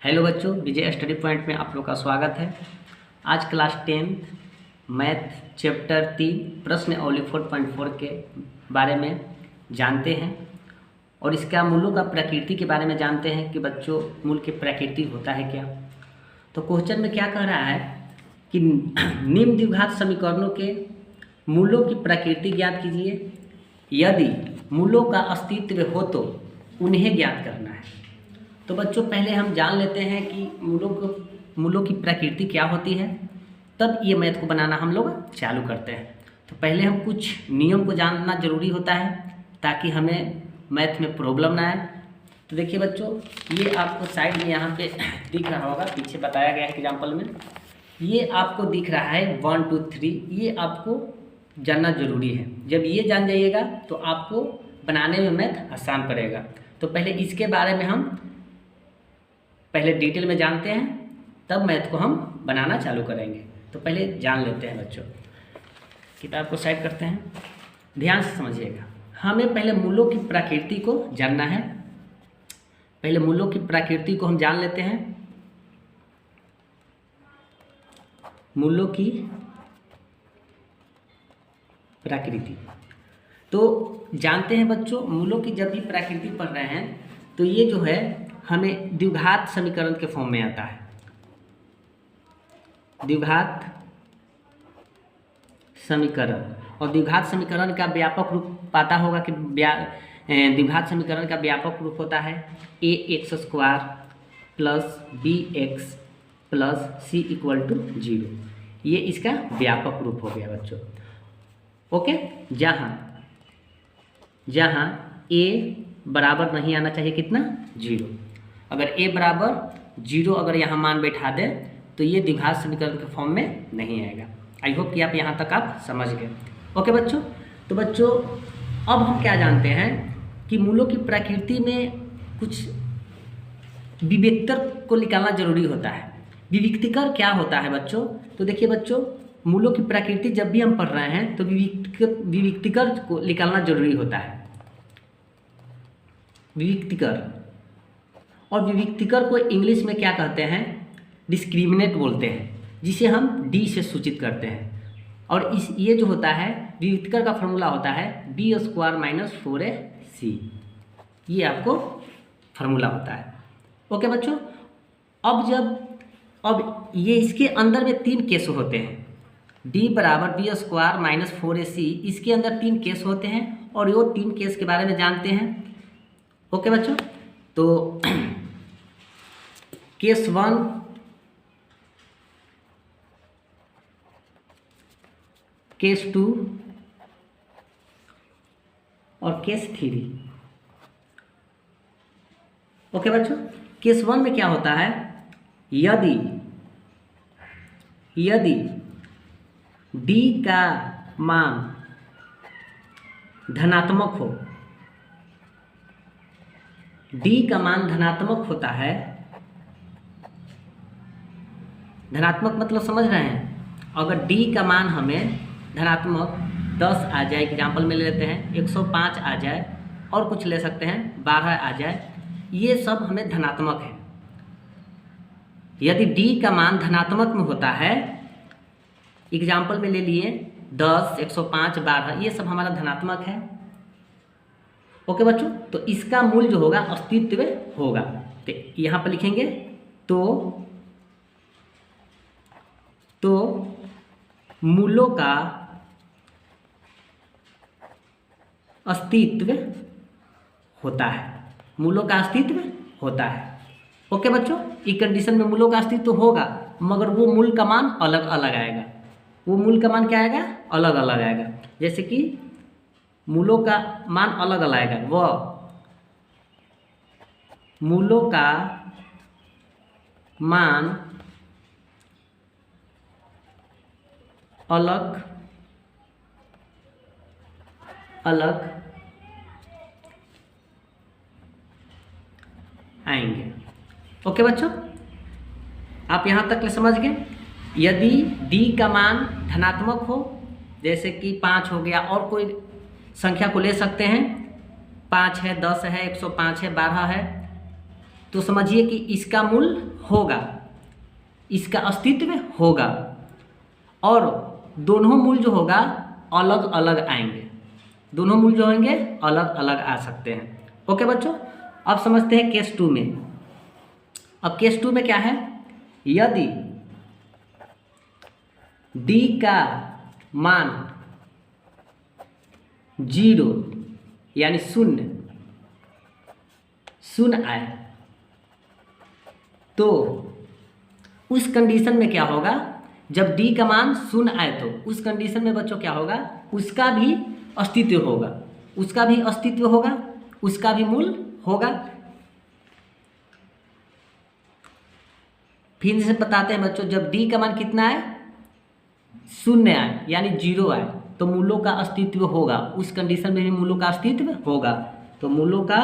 Hello बच्चों, विजय study point में आप लोग का स्वागत है। आज क्लास 10 मैथ चैप्टर 3 प्रश्नावली 4.4 के बारे में जानते हैं और इसका मूलों का प्रकृति के बारे में जानते हैं कि बच्चों मूल की प्रकृति होता है क्या। तो क्वेश्चन में क्या कह रहा है कि निम्न द्विघात समीकरणों के मूलों की प्रकृति ज्ञात कीजिए, यदि मूलों का अस्तित्व हो तो उन्हें ज्ञात करना है। तो बच्चों पहले हम जान लेते हैं कि मूलों की प्रकृति क्या होती है, तब ये मैथ को बनाना हम लोग चालू करते हैं। तो पहले हम कुछ नियम को जानना जरूरी होता है ताकि हमें मैथ में प्रॉब्लम ना आए। तो देखिए बच्चों, ये आपको साइड में यहाँ पे दिख रहा होगा, पीछे बताया गया है एग्जाम्पल में, ये आपको दिख रहा है 1 2 3। ये आपको जानना जरूरी है। जब ये जान जाइएगा तो आपको बनाने में मैथ आसान पड़ेगा। तो पहले इसके बारे में हम पहले डिटेल में जानते हैं, तब मैथ को हम बनाना चालू करेंगे। तो पहले जान लेते हैं बच्चों। किताब को साइड करते हैं, ध्यान से समझिएगा। हमें पहले मूलों की प्रकृति को जानना है। पहले मूलों की प्रकृति को हम जान लेते हैं। मूलों की प्रकृति तो जानते हैं बच्चों। मूलों की जब भी प्रकृति पढ़ रहे हैं तो ये जो है हमें द्विघात समीकरण के फॉर्म में आता है। द्विघात समीकरण, और द्विघात समीकरण का व्यापक रूप पता होगा कि द्विघात समीकरण का व्यापक रूप होता है ax² plus bx plus c = 0। ये इसका व्यापक रूप हो गया बच्चों। ओके, जहाँ a बराबर नहीं आना चाहिए कितना, 0। अगर a बराबर 0 अगर यहाँ मान बैठा दें तो ये द्विघात समीकरण के फॉर्म में नहीं आएगा। आई होप कि आप यहाँ तक आप समझ गए। ओके बच्चों, तो बच्चों अब हम क्या जानते हैं कि मूलों की प्रकृति में कुछ विविक्तर को निकालना जरूरी होता है। विविक्तिकर क्या होता है बच्चों? तो देखिए बच्चों, मूलों की प्रकृति जब भी हम पढ़ रहे हैं तो विविक्तिकर को निकालना जरूरी होता है। विविक्तिकर, और विविक्तिकर को इंग्लिश में क्या कहते हैं, डिस्क्रिमिनेट बोलते हैं, जिसे हम डी से सूचित करते हैं। और ये जो होता है विविक्तिकर का फॉर्मूला होता है b² - 4ac। ये आपको फार्मूला होता है। ओके बच्चों, अब ये इसके अंदर में 3 केस होते हैं। d बराबर b² - 4ac, इसके अंदर 3 केस होते हैं और वो 3 केस के बारे में जानते हैं। ओके बच्चों, तो केस 1, केस 2 और केस 3। ओके बच्चों, केस 1 में क्या होता है, यदि d का मान धनात्मक हो, d का मान धनात्मक होता है। धनात्मक मतलब समझ रहे हैं? अगर d का मान हमें धनात्मक 10 आ जाए, एग्जाम्पल में ले लेते हैं 105 आ जाए, और कुछ ले सकते हैं 12 आ जाए, ये सब हमें धनात्मक है। यदि d का मान धनात्मक में होता है, एग्जाम्पल में ले लिए 10, 105, 12, ये सब हमारा धनात्मक है। ओके बच्चों, तो इसका मूल जो होगा अस्तित्व होगा। तो यहाँ पर लिखेंगे तो मूलों का अस्तित्व होता है। मूलों का अस्तित्व होता है। ओके बच्चों, इस कंडीशन में मूलों का अस्तित्व होगा, मगर वो मूल का मान अलग अलग आएगा। वो मूल का मान क्या आएगा, अलग अलग आएगा। जैसे कि मूलों का मान अलग अलग आएगा, वह मूलों का मान अलग अलग आएंगे। ओके बच्चों, आप यहाँ तक समझ गए। यदि d का मान धनात्मक हो, जैसे कि 5 हो गया, और कोई संख्या को ले सकते हैं, 5 है, 10 है, 105 है, 12 है, तो समझिए कि इसका मूल होगा, इसका अस्तित्व होगा, और दोनों मूल जो होगा अलग अलग आएंगे, दोनों मूल जो होंगे अलग अलग आ सकते हैं। ओके बच्चों, अब समझते हैं केस 2 में। अब केस 2 में क्या है, यदि d का मान 0 यानी शून्य आए तो उस कंडीशन में क्या होगा, जब d का मान 0 आए तो उस कंडीशन में बच्चों क्या होगा, उसका भी अस्तित्व होगा, उसका भी अस्तित्व होगा, उसका भी मूल होगा। फिर से बताते हैं बच्चों, जब d का मान कितना आए, 0 आए यानी 0 आए तो मूलों का अस्तित्व होगा, उस कंडीशन में भी मूलों का अस्तित्व होगा। तो मूलों का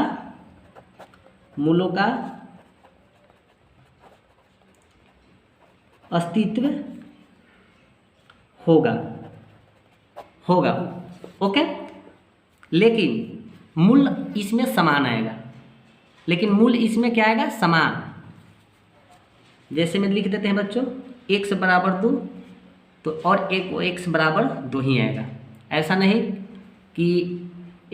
अस्तित्व होगा। ओके, लेकिन मूल इसमें समान आएगा, लेकिन मूल इसमें क्या आएगा, समान। जैसे में लिख देते हैं बच्चों, x बराबर 2 तो और एक x बराबर 2 ही आएगा। ऐसा नहीं कि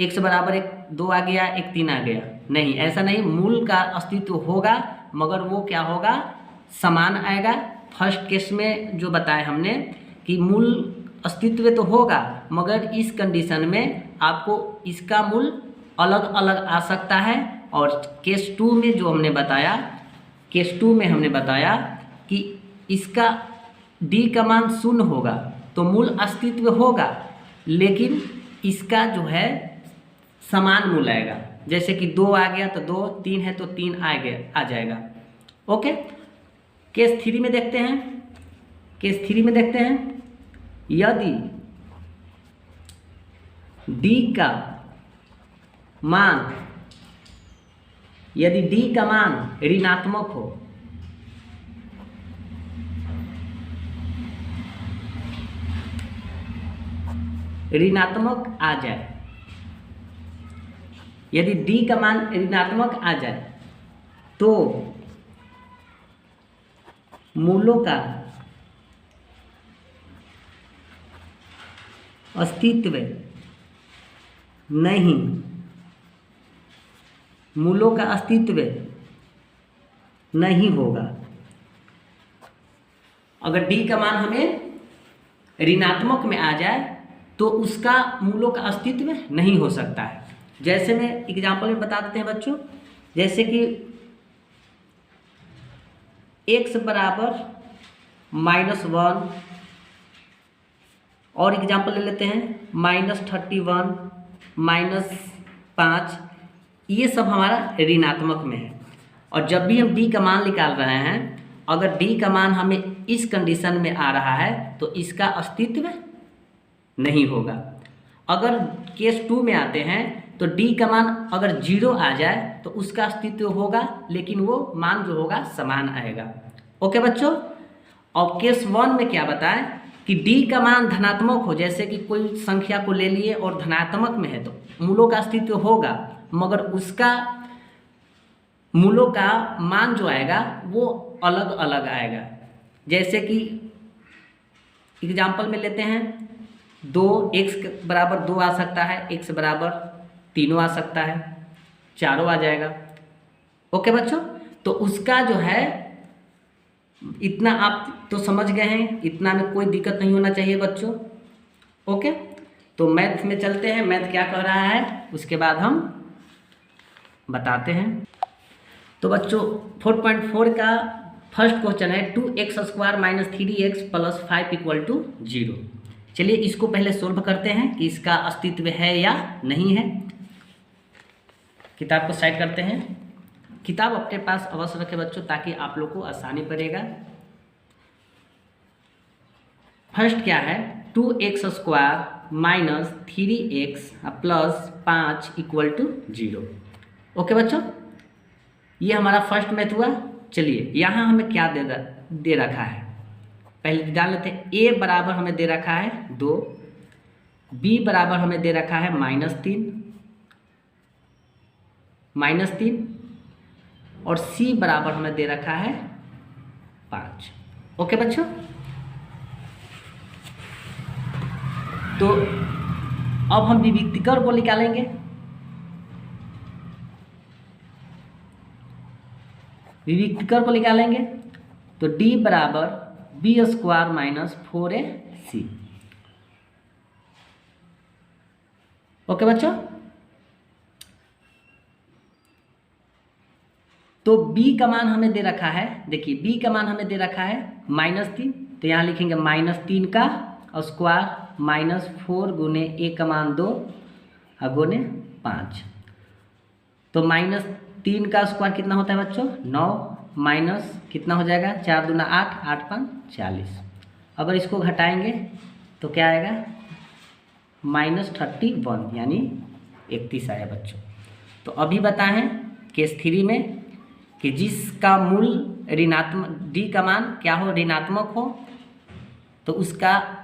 x बराबर 2 आ गया, 1 3 आ गया, नहीं, ऐसा नहीं। मूल का अस्तित्व होगा मगर वो क्या होगा, समान आएगा। फर्स्ट केस में जो बताया हमने कि मूल अस्तित्व तो होगा मगर इस कंडीशन में आपको इसका मूल अलग अलग आ सकता है। और केस 2 में जो हमने बताया, केस 2 में हमने बताया कि इसका d का मान 0 होगा तो मूल अस्तित्व होगा, लेकिन इसका जो है समान मूल आएगा। जैसे कि 2 आ गया तो 2, 3 है तो 3 आ जाएगा। ओके, केस 3 में देखते हैं। केस 3 में देखते हैं, यदि d का मान ऋणात्मक हो, ऋणात्मक आ जाए, यदि d का मान ऋणात्मक आ जाए तो मूलों का अस्तित्व नहीं, मूलों का अस्तित्व नहीं होगा। अगर d का मान हमें ऋणात्मक में आ जाए तो उसका मूलों का अस्तित्व नहीं हो सकता है। जैसे मैं एग्जांपल में बता देते हैं बच्चों, जैसे कि x बराबर -1 और एग्जांपल ले लेते हैं -31 -5, ये सब हमारा ऋणात्मक में है। और जब भी हम d का मान निकाल रहे हैं, अगर d का मान हमें इस कंडीशन में आ रहा है तो इसका अस्तित्व नहीं होगा। अगर केस 2 में आते हैं तो d का मान अगर 0 आ जाए तो उसका अस्तित्व होगा, लेकिन वो मान जो होगा समान आएगा। ओके बच्चों, और केस 1 में क्या बताएं कि d का मान धनात्मक हो, जैसे कि कोई संख्या को ले लिए और धनात्मक में है तो मूलों का अस्तित्व होगा मगर उसका मूलों का मान जो आएगा वो अलग अलग आएगा। जैसे कि एग्जाम्पल में लेते हैं, 2x बराबर 2 आ सकता है, x बराबर 3 आ सकता है, 4 आ जाएगा। ओके बच्चों, तो उसका जो है इतना आप तो समझ गए हैं, इतना में कोई दिक्कत नहीं होना चाहिए बच्चों। ओके, तो मैथ में चलते हैं, मैथ क्या कह रहा है उसके बाद हम बताते हैं। तो बच्चों 4.4 का फर्स्ट क्वेश्चन है 2x² - 3x + 5 = 0। चलिए इसको पहले सोल्व करते हैं कि इसका अस्तित्व है या नहीं है। किताब को साइड करते हैं। किताब अपने पास अवश्य रखें बच्चों ताकि आप लोग को आसानी पड़ेगा। फर्स्ट क्या है, 2x² - 3x + 5 = 0। ओके बच्चों, ये हमारा फर्स्ट मैथ हुआ। चलिए यहाँ हमें क्या दे रखा है पहले जान लेते हैं। a बराबर हमें दे रखा है 2, b बराबर हमें दे रखा है -3, और c बराबर हमें दे रखा है 5। ओके बच्चों, तो अब हम विविक्तिकर को निकालेंगे। विविक्तिकर को निकालेंगे तो d बराबर B square minus 4ac। Okay बच्चों, तो b का मान हमें दे रखा है, देखिए b का मान हमें दे रखा है -3, तो यहाँ लिखेंगे -3 का स्क्वायर माइनस 4 गुने a का मान 2 गुने 5। तो -3 का स्क्वायर कितना होता है बच्चों 9, माइनस कितना हो जाएगा 4 दूना 8, 8 5 40। अगर इसको घटाएंगे तो क्या आएगा -31 यानी 31 आया बच्चों। तो अभी बताएं केस 3 में कि जिसका मूल ऋणात्मक d का मान क्या हो ऋणात्मक हो तो उसका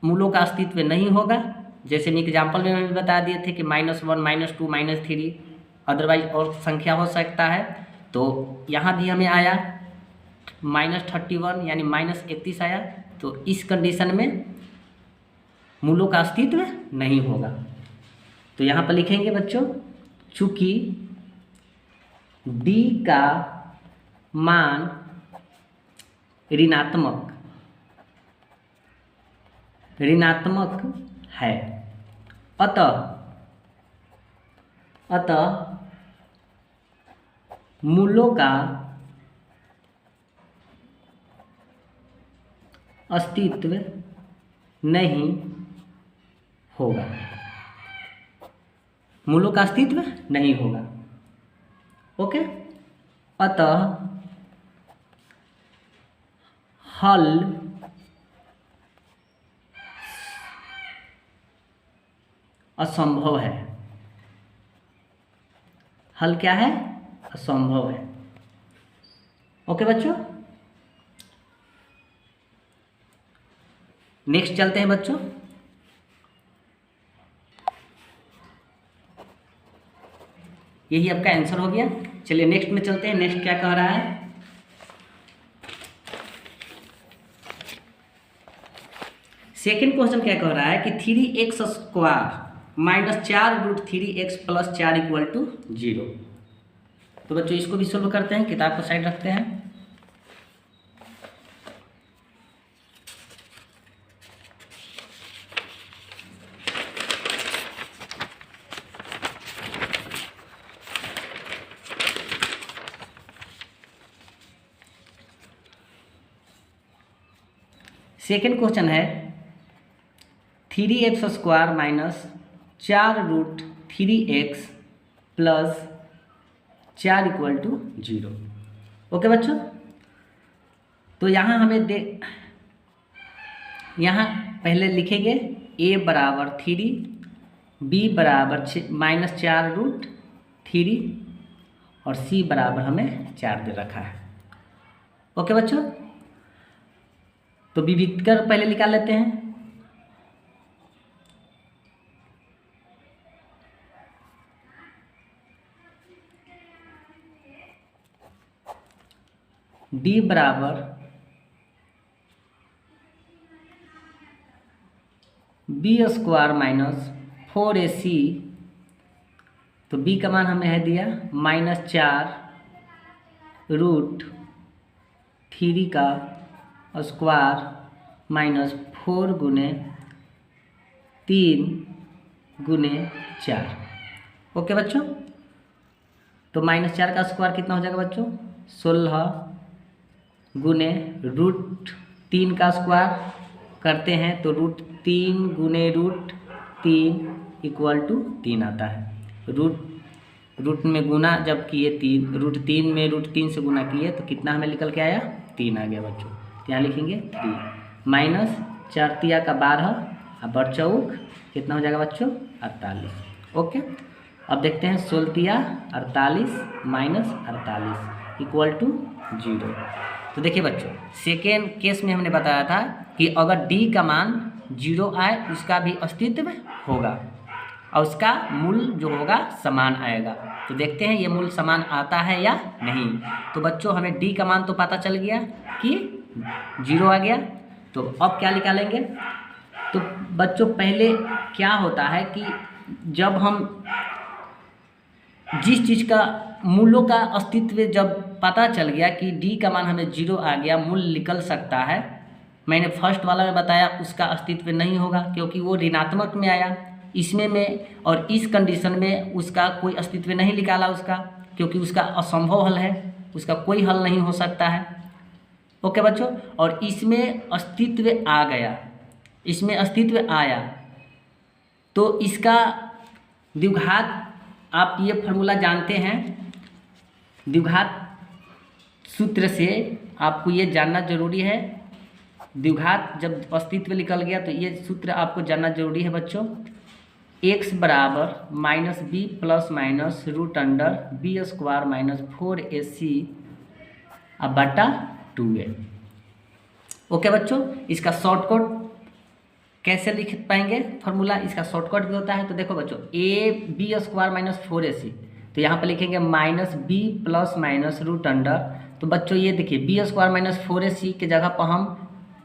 मूलों का अस्तित्व नहीं होगा। जैसे मैं एग्जाम्पल में भी बता दिए थे कि -1 -2 -3 अदरवाइज और संख्या हो सकता है। तो यहाँ भी हमें आया -31 यानी -31 आया। तो इस कंडीशन में मूलों का अस्तित्व नहीं होगा। तो यहाँ पर लिखेंगे बच्चों, चूँकि d का मान ऋणात्मक है, अतः मूलों का अस्तित्व नहीं होगा, मूलों का अस्तित्व नहीं होगा। ओके, अतः हल असंभव है। हल क्या है असंभव है। ओके बच्चों, नेक्स्ट चलते हैं बच्चों। यही आपका आंसर हो गया। चलिए नेक्स्ट में चलते हैं। नेक्स्ट क्या कह रहा है, सेकेंड क्वेश्चन क्या कह रहा है कि 3x स्क्वायर -4√3x + 4 = 0। तो बच्चों इसको भी सोल्व करते हैं, किताब को साइड रखते हैं। सेकेंड क्वेश्चन है 3x स्क्वायर -4√3x + 4 = 0। ओके बच्चों, तो यहाँ हमें यहाँ पहले लिखेंगे a बराबर 3, b बराबर -4√3 और c बराबर हमें 4 दे रखा है। ओके बच्चों, तो विविक्तिकर पहले निकाल लेते हैं। d बराबर b स्क्वायर -4ac, तो b का मान हमें है दिया -4√3 का स्क्वायर -4 गुने 3 गुने 4। ओके बच्चों, तो -4 का स्क्वायर कितना हो जाएगा बच्चों 16 गुने √3 का स्क्वायर करते हैं तो √3 गुने √3 = 3 आता है। रूट में गुना जब किए 3, √3 में √3 से गुना किए तो कितना हमें निकल के आया 3 आ गया बच्चों। यहाँ लिखेंगे 3 -4 तिया का 12 और बड़ चौक कितना हो जाएगा बच्चों 48। ओके, अब देखते हैं 16 तिया 48 -48 = 0। तो देखिए बच्चों, सेकेंड केस में हमने बताया था कि अगर d का मान 0 आए उसका भी अस्तित्व होगा और उसका मूल जो होगा समान आएगा। तो देखते हैं ये मूल समान आता है या नहीं। तो बच्चों हमें डी का मान तो पता चल गया कि 0 आ गया। तो अब क्या निकालेंगे? तो बच्चों पहले क्या होता है कि जब हम जिस चीज़ का मूलों का अस्तित्व जब पता चल गया कि डी का मान हमें 0 आ गया, मूल निकल सकता है। मैंने फर्स्ट वाला में बताया उसका अस्तित्व नहीं होगा क्योंकि वो ऋणात्मक में आया। इसमें में और इस कंडीशन में उसका कोई अस्तित्व नहीं निकाला उसका, क्योंकि उसका असंभव हल है, उसका कोई हल नहीं हो सकता है। ओके बच्चों, और इसमें अस्तित्व आ गया, इसमें अस्तित्व आया तो इसका द्विघात, आप ये फॉर्मूला जानते हैं, द्विघात सूत्र से आपको ये जानना जरूरी है। द्विघात जब अस्तित्व निकल गया तो ये सूत्र आपको जानना जरूरी है बच्चों। x बराबर minus B plus minus root under B square minus 4ac अब बटा 2a। ओके बच्चों, इसका शॉर्टकट कैसे लिख पाएंगे? फॉर्मूला इसका शॉर्टकट भी होता है। तो देखो बच्चों, A B square minus 4ac, तो यहाँ पर लिखेंगे minus B plus minus root under. तो बच्चों ये देखिए बी स्क्वायर माइनस 4ac के जगह पर हम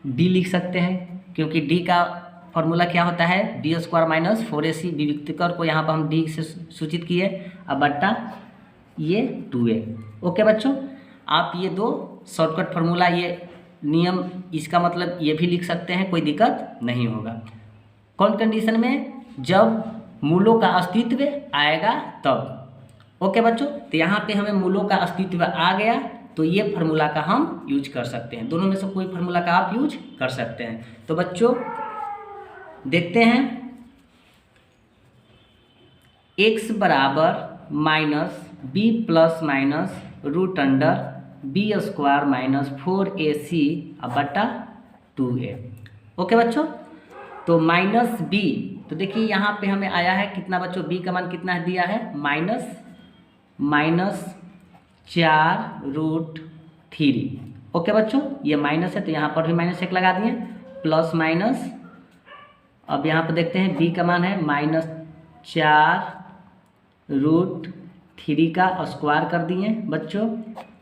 डी लिख सकते हैं, क्योंकि डी का फॉर्मूला क्या होता है? D square minus 4ac। विविक्तकर को यहाँ पर हम डी से सूचित किए, अब बट्टा ये 2a। ओके बच्चों, आप ये दो शॉर्टकट फार्मूला, ये नियम, इसका मतलब ये भी लिख सकते हैं, कोई दिक्कत नहीं होगा। कौन कंडीशन में? जब मूलों का अस्तित्व आएगा तब। ओके बच्चों, तो यहाँ पे हमें मूलों का अस्तित्व आ गया तो ये फार्मूला का हम यूज कर सकते हैं। दोनों में से कोई फार्मूला का आप यूज कर सकते हैं। तो बच्चों देखते हैं, x बराबर minus B plus minus root under B square minus 4ac अब बटा 2a। ओके बच्चों, तो माइनस बी, तो देखिए यहाँ पे हमें आया है कितना बच्चों? b का मान कितना दिया है? माइनस 4√3। ओके बच्चों, ये माइनस है तो यहाँ पर भी -1 लगा दिए, प्लस माइनस, अब यहाँ पर देखते हैं b का मान है -4√3 का स्क्वायर कर दिए बच्चों।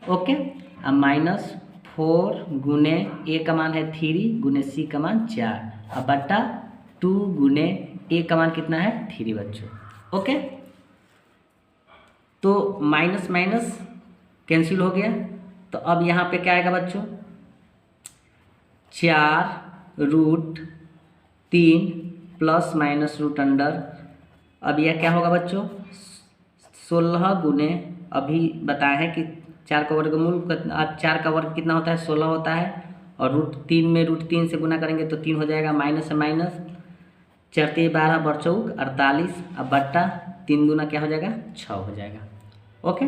ओके, अब -4 गुने a का मान है 3 गुने c का मान 4 अब बट्टा 2 गुने a का मान कितना है? 3 बच्चों। ओके, तो माइनस माइनस कैंसिल हो गया। तो अब यहाँ पे क्या आएगा बच्चों? 4√3 प्लस माइनस रूट अंडर, अब यह क्या होगा बच्चों? 16 गुने, अभी बताया है कि 4 का वर्गमूल, 4 का वर्ग कितना होता है? 16 होता है, और √3 में √3 से गुना करेंगे तो 3 हो जाएगा, माइनस से माइनस, 4 × 12 = 48 अब बट्टा 3 गुना क्या हो जाएगा? 6 हो जाएगा। ओके,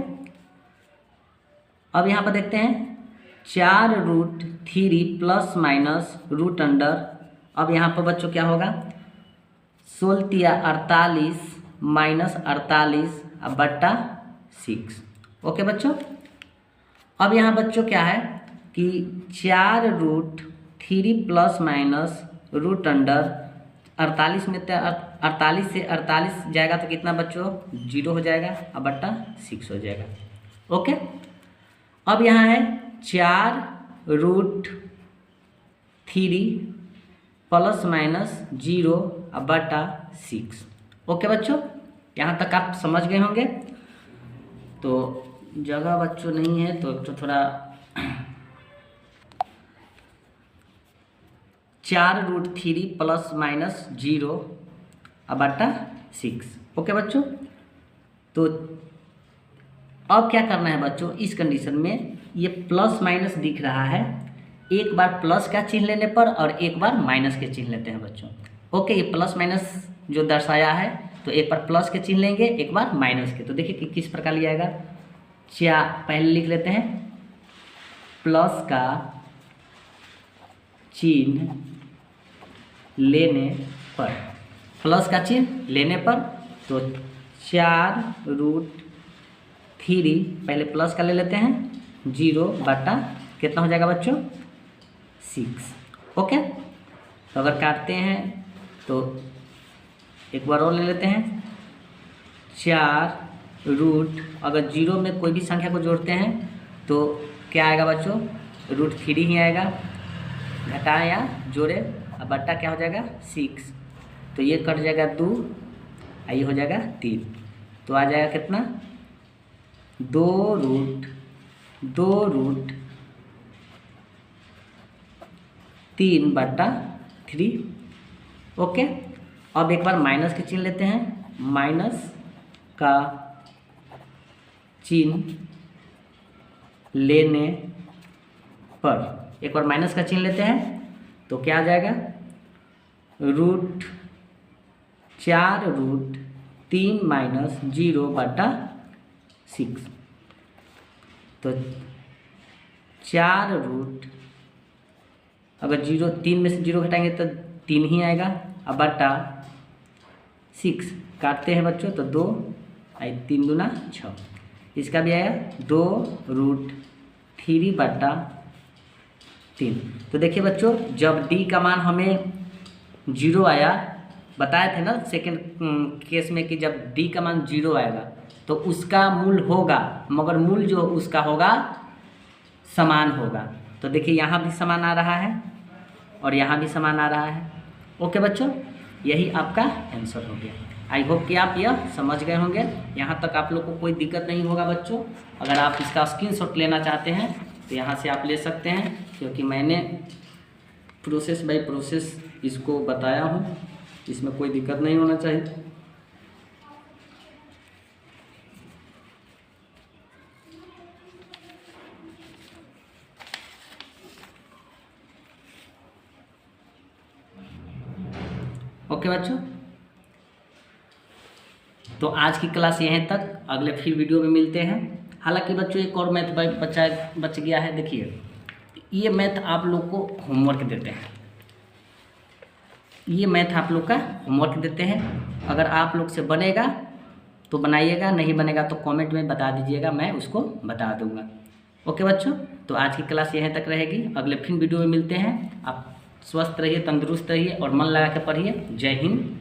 अब यहाँ पर देखते हैं 4√3 प्लस माइनस रूट अंडर, अब यहाँ पर बच्चों क्या होगा? 16 × 48 माइनस 48 अब बट्टा 6। ओके बच्चों, अब यहाँ बच्चों क्या है कि 4√3 प्लस माइनस रूट अंडर 48 में 48 से 48 जाएगा तो कितना बच्चों? 0 हो जाएगा अब बट्टा 6 हो जाएगा। ओके, अब यहाँ है 4√3 प्लस माइनस 0 अब बट्टा 6। ओके बच्चों, यहाँ तक आप समझ गए होंगे। तो जगह बच्चों नहीं है तो थोड़ा 4√3 प्लस माइनस 0 अब बट्टा 6। ओके बच्चों, तो अब क्या करना है बच्चों? इस कंडीशन में ये प्लस माइनस दिख रहा है, एक बार प्लस का चिन्ह लेने पर और एक बार माइनस के चिन्ह लेते हैं बच्चों। ओके, ये प्लस माइनस जो दर्शाया है तो एक बार प्लस के चिन्ह लेंगे, एक बार माइनस के। तो देखिए कि किस प्रकार लिया जाएगा। पहले लिख लेते हैं प्लस का चिन्ह लेने पर, प्लस का चिन्ह लेने पर तो 4√3 पहले प्लस का ले लेते हैं, 0 बटा कितना हो जाएगा बच्चों? 6। ओके, तो अगर काटते हैं तो एक बार और ले लेते हैं, 4 रूट, अगर 0 में कोई भी संख्या को जोड़ते हैं तो क्या आएगा बच्चों, √3 ही आएगा, घटाएं या जोड़े, अब बट्टा क्या हो जाएगा 6, तो ये कट जाएगा 2, ये हो जाएगा 3, तो आ जाएगा कितना 2√3/3। ओके, अब एक बार माइनस के चिन्ह लेते हैं, माइनस का चिन्ह लेने पर, एक बार माइनस का चिन्ह लेते हैं तो क्या आ जाएगा, √4√3 - 0/6, तो 4 अगर 3 में से 0 घटाएंगे तो 3 ही आएगा, अब बटा 6 काटते हैं बच्चों तो 2, 3 दूना 6, इसका भी आया 2√3/3। तो देखिए बच्चों, जब d का मान हमें 0 आया, बताए थे ना सेकेंड केस में कि जब d का मान 0 आएगा तो उसका मूल होगा, मगर मूल जो उसका होगा समान होगा। तो देखिए यहाँ भी समान आ रहा है और यहाँ भी समान आ रहा है। ओके बच्चों, यही आपका आंसर हो गया। आई होप कि आप यह समझ गए होंगे। यहाँ तक आप लोग को कोई दिक्कत नहीं होगा बच्चों। अगर आप इसका स्क्रीनशॉट लेना चाहते हैं तो यहाँ से आप ले सकते हैं, क्योंकि मैंने प्रोसेस बाय प्रोसेस इसको बताया हूँ, इसमें कोई दिक्कत नहीं होना चाहिए। ओके बच्चों, तो आज की क्लास यहीं तक, अगले फिर वीडियो में मिलते हैं। हालांकि बच्चों एक और मैथ बच गया है। देखिए ये मैथ आप लोग को होमवर्क देते हैं, ये मैथ आप लोग का होमवर्क देते हैं। अगर आप लोग से बनेगा तो बनाइएगा, नहीं बनेगा तो कमेंट में बता दीजिएगा, मैं उसको बता दूंगा। ओके बच्चों, तो आज की क्लास यहीं तक रहेगी, अगले फिर वीडियो में मिलते हैं। आप स्वस्थ रहिए, तंदुरुस्त रहिए और मन लगा के पढ़िए। जय हिंद,